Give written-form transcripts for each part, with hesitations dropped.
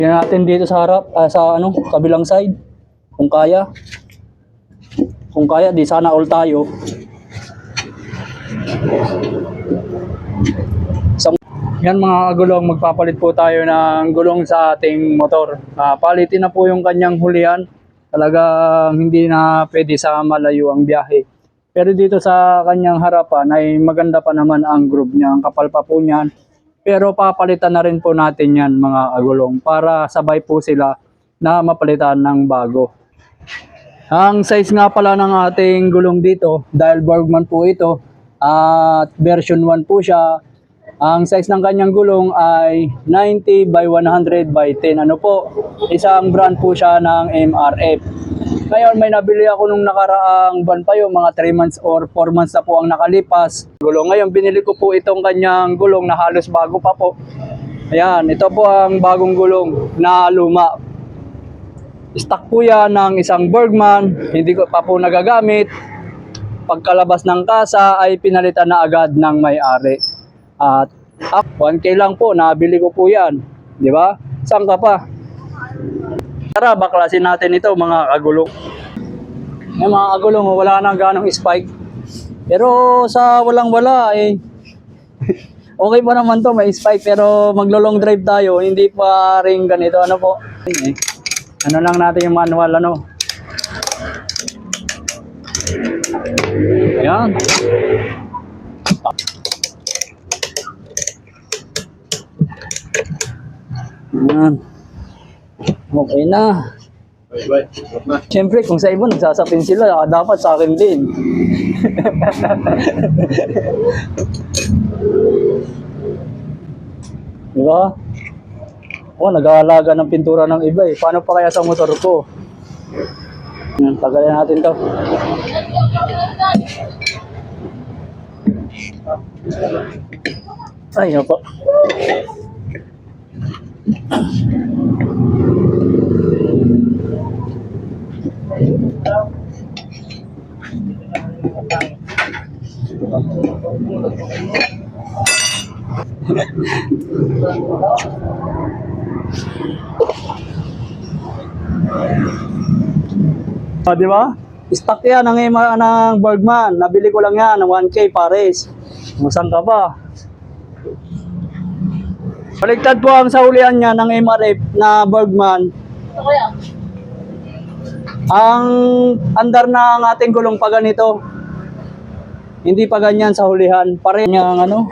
Tingnan natin dito sa harap, sa kabilang side. Kung kaya. Kung kaya, di sana all tayo. Yan mga gulong, magpapalit po tayo ng gulong sa ating motor. Palitin na po yung kanyang hulihan. Talagang hindi na pwede sa malayo ang biyahe. Pero dito sa kanyang harapan ay maganda pa naman ang groove niya. Ang kapal pa po niyan. Pero papalitan na rin po natin yan mga gulong para sabay po sila na mapalitan ng bago. Ang size nga pala ng ating gulong dito, dahil Bergman po ito, at version 1 po siya. Ang size ng kanyang gulong ay 90 by 100 by 10. Ano po? Isang brand po siya ng MRF. Ngayon may nabili ako nung nakaraang buwan pa yung mga 3 months or 4 months na po ang nakalipas. Gulong ngayon binili ko po itong kanyang gulong na halos bago pa po. Ayan, ito po ang bagong gulong na luma. Stock po yan ng isang Bergman, hindi ko pa po nagagamit. Pagkalabas ng kasa ay pinalitan na agad ng may-ari. At 1K lang po, nabili ko po yan. Di ba? Saan ka pa? Tara, baklasin natin ito mga kagulong. Yung mga kagulong, wala nang ganong spike. Pero sa walang-wala eh, okay pa naman to, may spike. Pero maglo-long drive tayo, hindi pa rin ganito. Ano po? Ano lang natin yung manual, ano? Ayan. Ayan. Okay na. Siyempre, kung sa iba nagsasapin sila, dapat sa akin din. Diba? Nag-aalaga ng pintura ng iba eh. Paano pa kaya sa motor ko? Tagalin natin to. Ay, yun po. Di ba? Stock yan ng Bergman. Nabili ko lang yan ng 1K pares. Saan ka pa? Baliktad po ang saulian niya ng MRF na Bergman. Ang andar ng ating gulong pa ganito. Hindi pa ganyan sa hulihan. Pare niya ang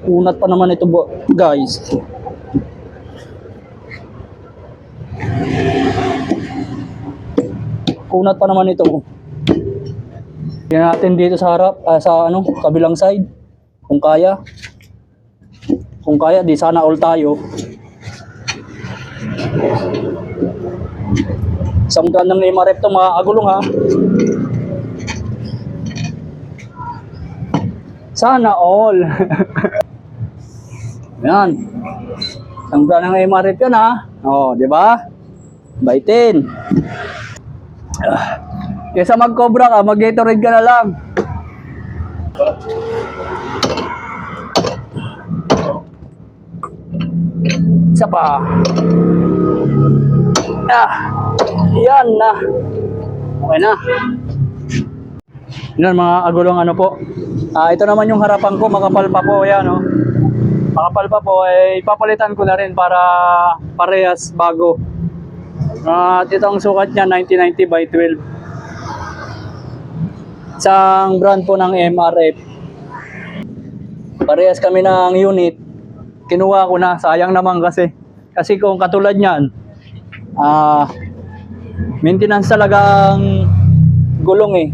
unat pa naman ito guys. Unat pa naman ito. Tingnan natin dito sa harap, sa kabilang side. Kung kaya. Kung kaya, di sana all tayo. Isang brand ng MRF ito mga agulong ha. Sana all. Yan. Isang brand ng MRF yan ha. Di ba? By 10. Kesa mag-cobra ka, mag-Gatorade ka na lang. Isa pa. Yan na. Okay na. Yan mga agulong po. Ito naman yung harapan ko, makapal pa po yan Makapal pa po, ipapalitan ko na rin para parehas bago. At ito ang sukat niya, 1990 by 12. Isang brand po ng MRF. Parehas kami ng unit. Kinuha ko na, sayang naman kasi. Kasi kung katulad niyan, maintenance talagang gulong eh.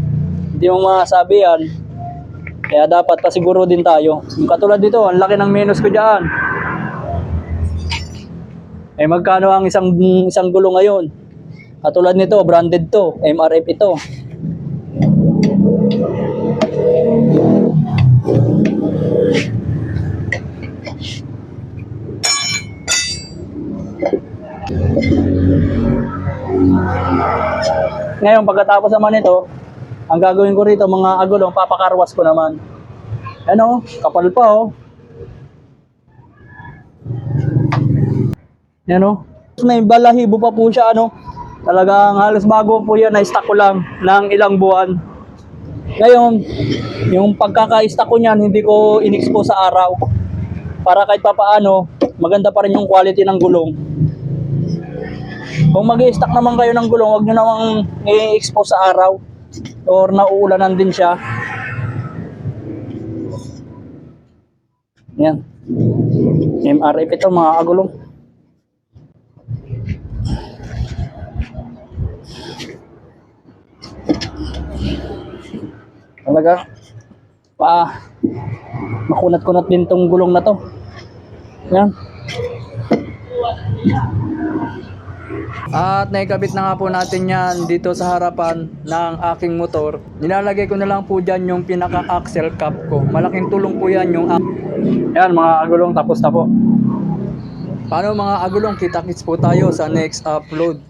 Hindi mo masabi yan. Kaya dapat pasiguro din tayo. Kung katulad dito, ang laki ng minus ko dyan. Magkano ang isang gulong ngayon? Katulad nito, branded to, MRF ito. Ngayon, pagkatapos naman ito, Ang gagawin ko rito mga agulong, papakarwas ko naman. Ano, kapal pa oh. Yan oh. May balahibo pa po siya ano. Talagang halos bago po yan, na-stock ko lang ng ilang buwan. Ngayon, yung pagkaka-stock ko niyan, hindi ko in-expose sa araw. Para kahit papaano, maganda pa rin yung quality ng gulong. Kung mag-i-stock naman kayo ng gulong, huwag nyo namang i-expose sa araw. Or nauulanan din siya. Yan. MRF ito mga agulong. Talaga makunat-kunat din tong gulong na to. Yan. At naikabit na nga po natin yan dito sa harapan ng aking motor. Nilalagay ko na lang po dyan yung pinaka-axle cap ko. Malaking tulong po yan yung yan mga agulong, tapos na po. Paano mga agulong, kita-kits po tayo sa next upload.